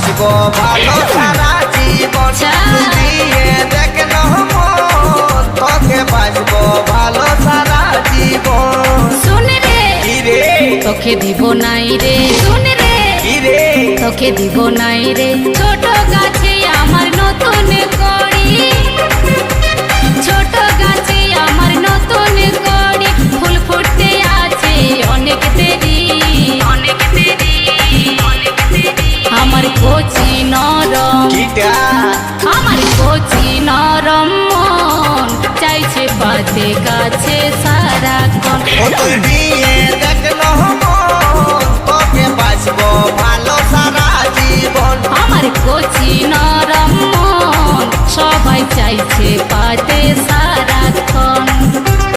বাঁচবো ভালো সারা জীবন তুই দিয়ে দেখ না মন তোকে বাঁচবো ভালো সারা জীবন শুন রে কি রে তোকে দিব নাই রে শুন রে কি রে তোকে দিব নাই রে ছোট গাছে আমার নতুন কড়ি ছোট গাছে আমার নতুন কড়ি ফুল ফুটতে আছে অনেক দেরি অনেক দেরি অনেক দেরি আমার কচি নরম কিটা আমার কচি নরম মন চাইছে পাতে গাছে সারাক্ষণ ও তুই